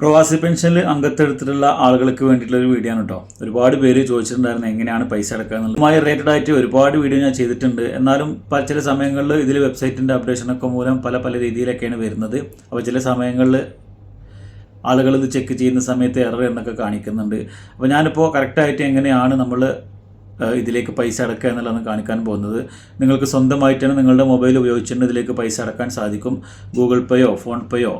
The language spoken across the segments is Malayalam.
പ്രവാസി പെൻഷനിൽ അംഗത്തെടുത്തിട്ടുള്ള ആളുകൾക്ക് വേണ്ടിയിട്ടുള്ള ഒരു വീഡിയോ ആണ് കേട്ടോ. ഒരുപാട് പേര് ചോദിച്ചിട്ടുണ്ടായിരുന്നു എങ്ങനെയാണ് പൈസ അടക്കുക എന്നുള്ളത്. ഇതുമായി റിലേറ്റഡ് ആയിട്ട് ഒരുപാട് വീഡിയോ ഞാൻ ചെയ്തിട്ടുണ്ട്. എന്നാലും ചില സമയങ്ങളിൽ ഇതിൽ വെബ്സൈറ്റിൻ്റെ അപ്ഡേഷനൊക്കെ മൂലം പല രീതിയിലൊക്കെയാണ് വരുന്നത്. അപ്പോൾ ചില സമയങ്ങളിൽ ആളുകൾ ഇത് ചെക്ക് ചെയ്യുന്ന സമയത്ത് എറർ എന്നൊക്കെ കാണിക്കുന്നുണ്ട്. അപ്പോൾ ഞാനിപ്പോൾ കറക്റ്റായിട്ട് എങ്ങനെയാണ് നമ്മൾ ഇതിലേക്ക് പൈസ അടക്കുക എന്നുള്ളതാണ് കാണിക്കാൻ പോകുന്നത്. നിങ്ങൾക്ക് സ്വന്തമായിട്ടാണ് നിങ്ങളുടെ മൊബൈൽ ഉപയോഗിച്ചിട്ട് ഇതിലേക്ക് പൈസ അടക്കാൻ സാധിക്കും. ഗൂഗിൾ പേയോ ഫോൺ പേയോ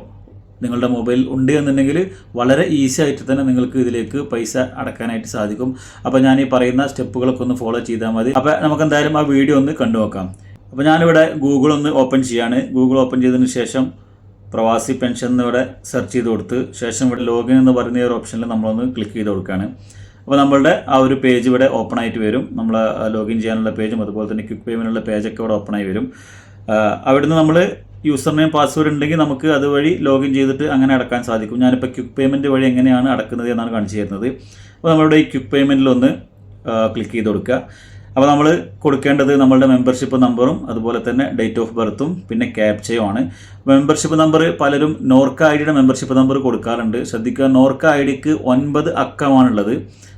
നിങ്ങളുടെ മൊബൈൽ ഉണ്ട് എന്നുണ്ടെങ്കിൽ വളരെ ഈസി ആയിട്ട് തന്നെ നിങ്ങൾക്ക് ഇതിലേക്ക് പൈസ അടക്കാനായിട്ട് സാധിക്കും. അപ്പോൾ ഞാൻ ഈ പറയുന്ന സ്റ്റെപ്പുകളൊക്കെ ഒന്ന് ഫോളോ ചെയ്താൽ മതി. അപ്പോൾ നമുക്ക് എന്തായാലും ആ വീഡിയോ ഒന്ന് കണ്ടു നോക്കാം. അപ്പോൾ ഞാനിവിടെ ഗൂഗിൾ ഒന്ന് ഓപ്പൺ ചെയ്യാണ്. ഗൂഗിൾ ഓപ്പൺ ചെയ്തതിന് ശേഷം പ്രവാസി പെൻഷൻ എന്നിവിടെ സെർച്ച് ചെയ്ത് കൊടുത്ത് ശേഷം ഇവിടെ ലോഗിൻ എന്ന് പറയുന്ന ഒരു ഓപ്ഷനിൽ നമ്മളൊന്ന് ക്ലിക്ക് ചെയ്ത് കൊടുക്കുകയാണ്. അപ്പോൾ നമ്മളുടെ ആ ഒരു പേജ് ഇവിടെ ഓപ്പൺ ആയിട്ട് വരും. നമ്മൾ ലോഗിൻ ചെയ്യാനുള്ള പേജും അതുപോലെ തന്നെ ക്വിക്ക് പേയ്മെൻറ്റുള്ള പേജൊക്കെ ഇവിടെ ഓപ്പൺ ആയി വരും. അവിടുന്ന് നമ്മൾ യൂസർ നെയിം പാസ്വേഡ് ഉണ്ടെങ്കിൽ നമുക്ക് അതുവഴി ലോഗിൻ ചെയ്തിട്ട് അങ്ങനെ അടക്കാൻ സാധിക്കും. ഞാനിപ്പോൾ ക്വിക്ക് പേയ്മെൻറ്റ് വഴി എങ്ങനെയാണ് അടക്കുന്നത് എന്നാണ് കാണിച്ചു തരുന്നത്. അപ്പോൾ നമ്മളുടെ ഈ ക്വിക്ക് പേയ്മെൻറ്റിലൊന്ന് ക്ലിക്ക് ചെയ്ത് കൊടുക്കുക. അപ്പോൾ നമ്മൾ കൊടുക്കേണ്ടത് നമ്മളുടെ മെമ്പർഷിപ്പ് നമ്പറും അതുപോലെ തന്നെ ഡേറ്റ് ഓഫ് ബർത്തും പിന്നെ ക്യാപ്ചയുമാണ്. മെമ്പർഷിപ്പ് നമ്പർ പലരും നോർക്ക ഐ ഡിയുടെ മെമ്പർഷിപ്പ് നമ്പർ കൊടുക്കാറുണ്ട്. ശ്രദ്ധിക്കുക, നോർക്ക ഐ ഡിക്ക് 9 അക്കമാണുള്ളത്.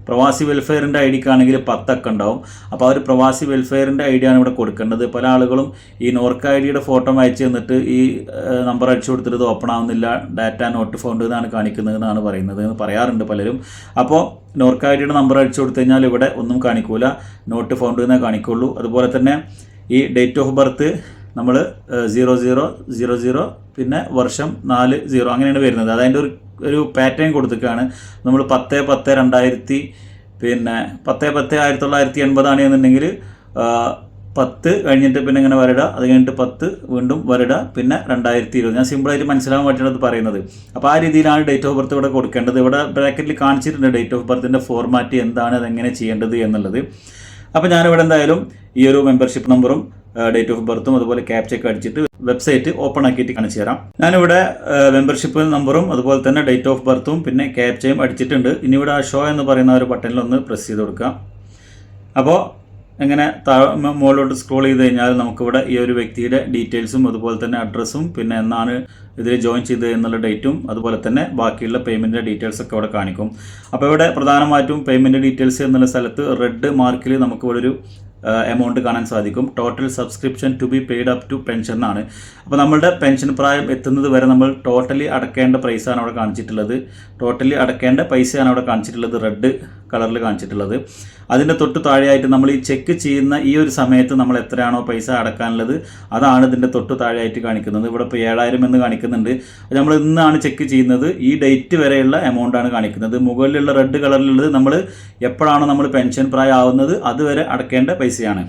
പ്രവാസി വെൽഫെയറിൻ്റെ ഐ ഡിക്കാണെങ്കിൽ 10 അക്കം ഉണ്ടാവും. അപ്പോൾ ആ ഒരു പ്രവാസി വെൽഫെയറിൻ്റെ ഐ ഡിയാണ് ഇവിടെ കൊടുക്കേണ്ടത്. പല ആളുകളും ഈ നോർക്ക ഐ ഡിയുടെ ഫോട്ടോ അയച്ചു തന്നിട്ട് ഈ നമ്പർ അടിച്ചു കൊടുത്തിട്ട് ഇത് ഓപ്പൺ ആവുന്നില്ല, ഡാറ്റ നോട്ട് ഫൗണ്ട് എന്നാണ് കാണിക്കുന്നത് എന്നാണ് പറയുന്നത് എന്ന് പറയാറുണ്ട് പലരും. അപ്പോൾ നോർക്ക ഐ ഡിയുടെ നമ്പർ അടിച്ചു കൊടുത്തു കഴിഞ്ഞാൽ ഇവിടെ ഒന്നും കാണിക്കൂല, നോട്ട് ഫൗണ്ട് എന്നേ കാണിക്കുള്ളൂ. അതുപോലെ തന്നെ ഈ ഡേറ്റ് ഓഫ് ബർത്ത് നമ്മൾ 0000 പിന്നെ വർഷം 40 അങ്ങനെയാണ് വരുന്നത്. അതതിൻ്റെ ഒരു പാറ്റേൺ കൊടുത്തിട്ടാണ്. നമ്മൾ 10/10/2000 പിന്നെ 10/10/1980 എന്നുണ്ടെങ്കിൽ 10 കഴിഞ്ഞിട്ട് പിന്നെ ഇങ്ങനെ വരട, അത് കഴിഞ്ഞിട്ട് 10 വീണ്ടും വരട, പിന്നെ 2020. ഞാൻ സിമ്പിളായിട്ട് മനസ്സിലാവാൻ പറ്റുന്നത് പറയുന്നത്. അപ്പോൾ ആ രീതിയിലാണ് ഡേറ്റ് ഓഫ് ബർത്ത് ഇവിടെ കൊടുക്കേണ്ടത്. ഇവിടെ ബ്രാക്കറ്റിൽ കാണിച്ചിട്ടുണ്ട് ഡേറ്റ് ഓഫ് ബർത്തിൻ്റെ ഫോർമാറ്റ് എന്താണ്, അതെങ്ങനെ ചെയ്യേണ്ടത് എന്നുള്ളത്. അപ്പോൾ ഞാനിവിടെ എന്തായാലും ഈ ഒരു മെമ്പർഷിപ്പ് നമ്പറും ഡേറ്റ് ഓഫ് ബർത്തും അതുപോലെ ക്യാപ്ചയൊക്കെ അടിച്ചിട്ട് വെബ്സൈറ്റ് ഓപ്പൺ ആക്കിയിട്ട് കാണിച്ചു തരാം. ഞാനിവിടെ മെമ്പർഷിപ്പ് നമ്പറും അതുപോലെ തന്നെ ഡേറ്റ് ഓഫ് ബർത്തും പിന്നെ ക്യാപ്ചയും അടിച്ചിട്ടുണ്ട്. ഇനി ഇവിടെ ഷോ എന്ന് പറയുന്ന ഒരു ബട്ടണിലൊന്ന് പ്രസ് ചെയ്ത് കൊടുക്കാം. അപ്പോൾ എങ്ങനെ മുകളിലോട്ട് സ്ക്രോൾ ചെയ്ത് കഴിഞ്ഞാൽ നമുക്കിവിടെ ഈ ഒരു വ്യക്തിയുടെ ഡീറ്റെയിൽസും അതുപോലെ തന്നെ അഡ്രസ്സും പിന്നെ എന്നാണ് ഇതിൽ ജോയിൻ ചെയ്തത് എന്നുള്ള ഡേറ്റും അതുപോലെ തന്നെ ബാക്കിയുള്ള പേയ്മെൻറ്റിൻ്റെ ഡീറ്റെയിൽസൊക്കെ ഇവിടെ കാണിക്കും. അപ്പോൾ ഇവിടെ പ്രധാനമായിട്ടും പേയ്മെൻറ്റ് ഡീറ്റെയിൽസ് എന്നുള്ള സ്ഥലത്ത് റെഡ് മാർക്കിൽ നമുക്ക് ഇവിടെ ഒരു എമൗണ്ട് കാണാൻ സാധിക്കും. Total subscription to be paid up to pension എന്നാണ്. അപ്പോൾ നമ്മളുടെ പെൻഷൻ പ്രായം എത്തുന്നത് വരെ നമ്മൾ ടോട്ടലി അടക്കേണ്ട പ്രൈസാണ് അവിടെ കാണിച്ചിട്ടുള്ളത്. ടോട്ടലി അടക്കേണ്ട പൈസയാണ് അവിടെ കാണിച്ചിട്ടുള്ളത്, റെഡ് കളറിൽ കാണിച്ചിട്ടുള്ളത്. അതിൻ്റെ തൊട്ട് താഴെയായിട്ട് നമ്മൾ ഈ ചെക്ക് ചെയ്യുന്ന ഈ ഒരു സമയത്ത് നമ്മൾ എത്രയാണോ പൈസ അടക്കാനുള്ളത് അതാണ് ഇതിൻ്റെ തൊട്ട് താഴെയായിട്ട് കാണിക്കുന്നത്. ഇവിടെ ഇപ്പോൾ 7000 എന്ന് കാണിക്കുന്നുണ്ട്. നമ്മൾ ഇന്നാണ് ചെക്ക് ചെയ്യുന്നത്, ഈ ഡേറ്റ് വരെയുള്ള എമൗണ്ടാണ് കാണിക്കുന്നത്. മുകളിലുള്ള റെഡ് കളറിലുള്ളത് നമ്മൾ എപ്പോഴാണോ നമ്മൾ പെൻഷൻ പ്രായം ആവുന്നത് അതുവരെ അടക്കേണ്ട പൈസയാണ്.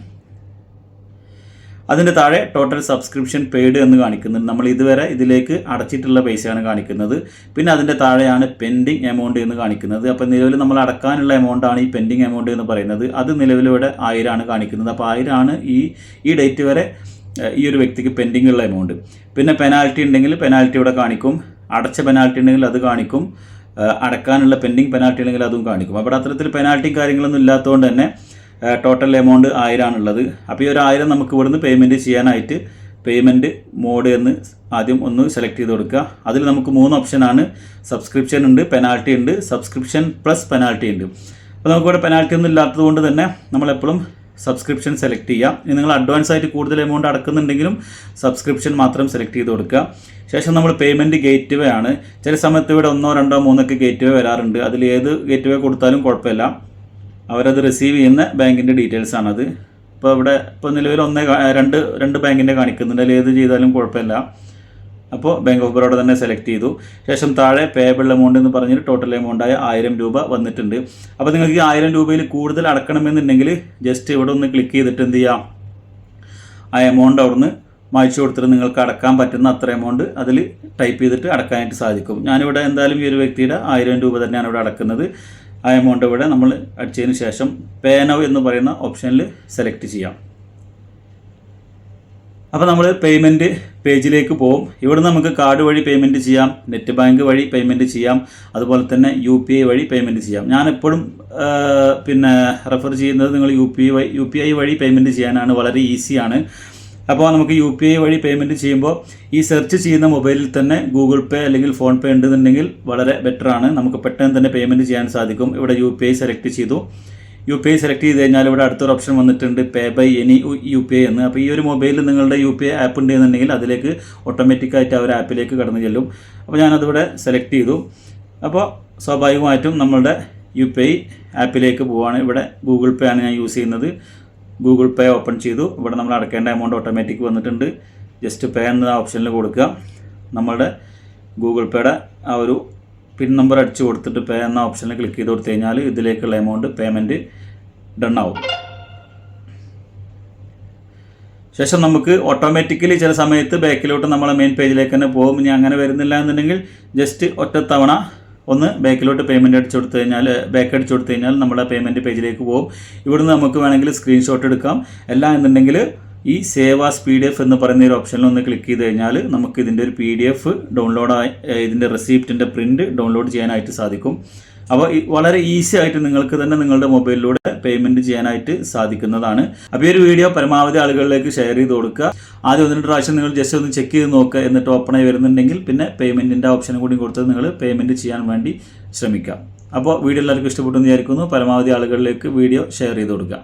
അതിൻ്റെ താഴെ ടോട്ടൽ സബ്സ്ക്രിപ്ഷൻ പെയ്ഡ് എന്ന് കാണിക്കുന്നുണ്ട്. നമ്മൾ ഇതുവരെ ഇതിലേക്ക് അടച്ചിട്ടുള്ള പൈസയാണ് കാണിക്കുന്നത്. പിന്നെ അതിൻ്റെ താഴെയാണ് പെൻഡിങ് എമൗണ്ട് എന്ന് കാണിക്കുന്നത്. അപ്പോൾ നിലവിൽ നമ്മൾ അടക്കാനുള്ള എമൗണ്ടാണ് ഈ പെൻഡിങ് എമൗണ്ട് എന്ന് പറയുന്നത്. അത് നിലവിലിവിടെ 1000 ആണ് കാണിക്കുന്നത്. അപ്പോൾ 1000 ആണ് ഈ ഡേറ്റ് വരെ ഈ ഒരു വ്യക്തിക്ക് പെൻഡിങ് ഉള്ള എമൗണ്ട്. പിന്നെ പെനാൽറ്റി ഉണ്ടെങ്കിൽ പെനാൽറ്റി ഇവിടെ കാണിക്കും. അടച്ച പെനാൽറ്റി ഉണ്ടെങ്കിൽ അത് കാണിക്കും. അടക്കാനുള്ള പെൻഡിങ് പെനാൽറ്റി ഉണ്ടെങ്കിൽ അതും കാണിക്കും. അപ്പോൾ അത്തരത്തിൽ പെനാൽറ്റിയും കാര്യങ്ങളൊന്നും ഇല്ലാത്തതുകൊണ്ട് തന്നെ ടോട്ടൽ എമൗണ്ട് 1000 ആണുള്ളത്. അപ്പോൾ ഈ ഒരു 1000 നമുക്ക് ഇവിടുന്ന് പേയ്മെൻറ്റ് ചെയ്യാനായിട്ട് പേയ്മെൻറ്റ് മോഡ് എന്ന് ആദ്യം ഒന്ന് സെലക്ട് ചെയ്ത് കൊടുക്കുക. അതിൽ നമുക്ക് 3 ഓപ്ഷനാണ്. സബ്സ്ക്രിപ്ഷൻ ഉണ്ട്, പെനാൽറ്റി ഉണ്ട്, സബ്സ്ക്രിപ്ഷൻ പ്ലസ് പെനാൽറ്റി ഉണ്ട്. അപ്പോൾ നമുക്കിവിടെ പെനാൽറ്റി ഒന്നും ഇല്ലാത്തത് കൊണ്ട് തന്നെ നമ്മളെപ്പോഴും സബ്സ്ക്രിപ്ഷൻ സെലക്ട് ചെയ്യുക. ഇനി നിങ്ങൾ അഡ്വാൻസ് ആയിട്ട് കൂടുതൽ എമൗണ്ട് അടക്കുന്നുണ്ടെങ്കിലും സബ്സ്ക്രിപ്ഷൻ മാത്രം സെലക്ട് ചെയ്ത് കൊടുക്കുക. ശേഷം നമ്മൾ പേയ്മെൻറ്റ് ഗേറ്റ് വേ ആണ്. ചില സമയത്ത് ഇവിടെ 1, 2, 3 ഗേറ്റ് വേ വരാറുണ്ട്. അതിൽ ഏത് ഗേറ്റ് വേ കൊടുത്താലും കുഴപ്പമില്ല, അവരത് റിസീവ് ചെയ്യുന്ന ബാങ്കിൻ്റെ ഡീറ്റെയിൽസ് ആണത്. ഇപ്പോൾ ഇവിടെ നിലവിൽ 2 ബാങ്കിൻ്റെ കാണിക്കുന്നുണ്ട്. അതിൽ ഏത് ചെയ്താലും കുഴപ്പമില്ല. അപ്പോൾ ബാങ്ക് ഓഫ് ബറോഡ തന്നെ സെലക്ട് ചെയ്തു. ശേഷം താഴെ പേയബിൾ എമൗണ്ട് എന്ന് പറഞ്ഞിട്ട് ടോട്ടൽ എമൗണ്ടായ 1000 രൂപ വന്നിട്ടുണ്ട്. അപ്പോൾ നിങ്ങൾക്ക് ഈ 1000 രൂപയിൽ കൂടുതൽ അടക്കണമെന്നുണ്ടെങ്കിൽ ജസ്റ്റ് ഇവിടെ ഒന്ന് ക്ലിക്ക് ചെയ്തിട്ട് എന്ത് ചെയ്യാം, ആ എമൗണ്ട് അവിടുന്ന് മായ്ച്ചു കൊടുത്തിട്ട് നിങ്ങൾക്ക് അടക്കാൻ പറ്റുന്ന അത്ര എമൗണ്ട് അതിൽ ടൈപ്പ് ചെയ്തിട്ട് അടക്കാനായിട്ട് സാധിക്കും. ഞാനിവിടെ എന്തായാലും ഈ ഒരു വ്യക്തിയുടെ 1000 രൂപ തന്നെയാണ് ഇവിടെ അടക്കുന്നത്. ആ എമൗണ്ട് ഇവിടെ നമ്മൾ അടിച്ചതിന് ശേഷം പേ നൗ എന്ന് പറയുന്ന ഓപ്ഷനിൽ സെലക്ട് ചെയ്യാം. അപ്പോൾ നമ്മൾ പേയ്മെൻറ്റ് പേജിലേക്ക് പോകും. ഇവിടെ നമുക്ക് കാർഡ് വഴി പേയ്മെൻറ്റ് ചെയ്യാം, നെറ്റ് ബാങ്ക് വഴി പേയ്മെൻറ്റ് ചെയ്യാം, അതുപോലെ തന്നെ UPI വഴി പേയ്മെൻറ്റ് ചെയ്യാം. ഞാനെപ്പോഴും റെഫർ ചെയ്യുന്നത് നിങ്ങൾ UPI വഴി പേയ്മെൻറ്റ് ചെയ്യാനാണ്. വളരെ ഈസിയാണ്. അപ്പോൾ നമുക്ക് UPI വഴി പേയ്മെൻറ്റ് ചെയ്യുമ്പോൾ ഈ സെർച്ച് ചെയ്യുന്ന മൊബൈലിൽ തന്നെ ഗൂഗിൾ പേ അല്ലെങ്കിൽ ഫോൺ പേ ഉണ്ടെന്നുണ്ടെങ്കിൽ വളരെ ബെറ്ററാണ്. നമുക്ക് പെട്ടെന്ന് തന്നെ പേയ്മെൻറ്റ് ചെയ്യാൻ സാധിക്കും. ഇവിടെ UPI സെലക്ട് ചെയ്തു. UPI സെലക്ട് ചെയ്ത് കഴിഞ്ഞാൽ ഇവിടെ അടുത്തൊരു ഓപ്ഷൻ വന്നിട്ടുണ്ട് പേ ബൈ എനി UPI എന്ന്. അപ്പോൾ ഈ ഒരു മൊബൈലിൽ നിങ്ങളുടെ UPI ആപ്പ് ഉണ്ടെന്നുണ്ടെങ്കിൽ അതിലേക്ക് ഓട്ടോമാറ്റിക്കായിട്ട് ആ ഒരു ആപ്പിലേക്ക് കടന്നു ചെല്ലും. അപ്പോൾ ഞാനതിവിടെ സെലക്ട് ചെയ്തു. അപ്പോൾ സ്വാഭാവികമായിട്ടും നമ്മളുടെ UPI ആപ്പിലേക്ക് പോവുകയാണ്. ഇവിടെ ഗൂഗിൾ പേ ആണ് ഞാൻ യൂസ് ചെയ്യുന്നത്. ഗൂഗിൾ പേ ഓപ്പൺ ചെയ്തു. ഇവിടെ നമ്മൾ അടക്കേണ്ട എമൗണ്ട് ഓട്ടോമാറ്റിക് വന്നിട്ടുണ്ട്. ജസ്റ്റ് പേ എന്ന ഓപ്ഷനിൽ കൊടുക്കുക. നമ്മളുടെ ഗൂഗിൾ പേയുടെ ആ ഒരു പിൻ നമ്പർ അടിച്ച് കൊടുത്തിട്ട് പേ എന്ന ഓപ്ഷനിൽ ക്ലിക്ക് ചെയ്ത് കൊടുത്തു കഴിഞ്ഞാൽ ഇതിലേക്കുള്ള എമൗണ്ട് പേയ്മെൻറ്റ് ഡൺ ആവും. ശേഷം നമുക്ക് ഓട്ടോമാറ്റിക്കലി ചില സമയത്ത് ബാക്കിലോട്ട് നമ്മളെ മെയിൻ പേജിലേക്ക് തന്നെ പോകും. ഇനി അങ്ങനെ വരുന്നില്ല എന്നുണ്ടെങ്കിൽ ജസ്റ്റ് ഒറ്റത്തവണ ഒന്ന് ബാക്കിലോട്ട് പേയ്മെൻറ്റ് അടിച്ചു കൊടുത്തു കഴിഞ്ഞാൽ ബാക്ക് അടിച്ചു കൊടുത്തു കഴിഞ്ഞാൽ നമ്മുടെ പേയ്മെൻറ്റ് പേജിലേക്ക് പോകും. ഇവിടുന്ന് നമുക്ക് വേണമെങ്കിൽ സ്ക്രീൻഷോട്ട് എടുക്കാം. അല്ല എന്നുണ്ടെങ്കിൽ ഈ സേവ് ആസ് PDF എന്ന് പറയുന്ന ഒരു ഓപ്ഷനിൽ ഒന്ന് ക്ലിക്ക് ചെയ്ത് കഴിഞ്ഞാൽ നമുക്ക് ഇതിൻ്റെ ഒരു PDF ഡൗൺലോഡായി ഇതിൻ്റെ റെസിപ്റ്റിൻ്റെ പ്രിൻറ്റ് ഡൗൺലോഡ് ചെയ്യാനായിട്ട് സാധിക്കും. അപ്പോൾ വളരെ ഈസി ആയിട്ട് നിങ്ങൾക്ക് തന്നെ നിങ്ങളുടെ മൊബൈലിലൂടെ പേയ്മെൻറ്റ് ചെയ്യാനായിട്ട് സാധിക്കുന്നതാണ്. അപ്പോൾ ഈ ഒരു വീഡിയോ പരമാവധി ആളുകളിലേക്ക് ഷെയർ ചെയ്ത് കൊടുക്കുക. ആദ്യം 1-2 പ്രാവശ്യം നിങ്ങൾ ജസ്റ്റ് ഒന്ന് ചെക്ക് ചെയ്ത് നോക്കുക. എന്നിട്ട് ഓപ്പണായി വരുന്നുണ്ടെങ്കിൽ പിന്നെ പേയ്മെൻറ്റിൻ്റെ ഓപ്ഷൻ കൂടി കൊടുത്ത് നിങ്ങൾ പേയ്മെൻറ്റ് ചെയ്യാൻ വേണ്ടി ശ്രമിക്കുക. അപ്പോൾ വീഡിയോ എല്ലാവർക്കും ഇഷ്ടപ്പെട്ടു എന്ന് വിചാരിക്കുന്നു. പരമാവധി ആളുകളിലേക്ക് വീഡിയോ ഷെയർ ചെയ്ത് കൊടുക്കുക.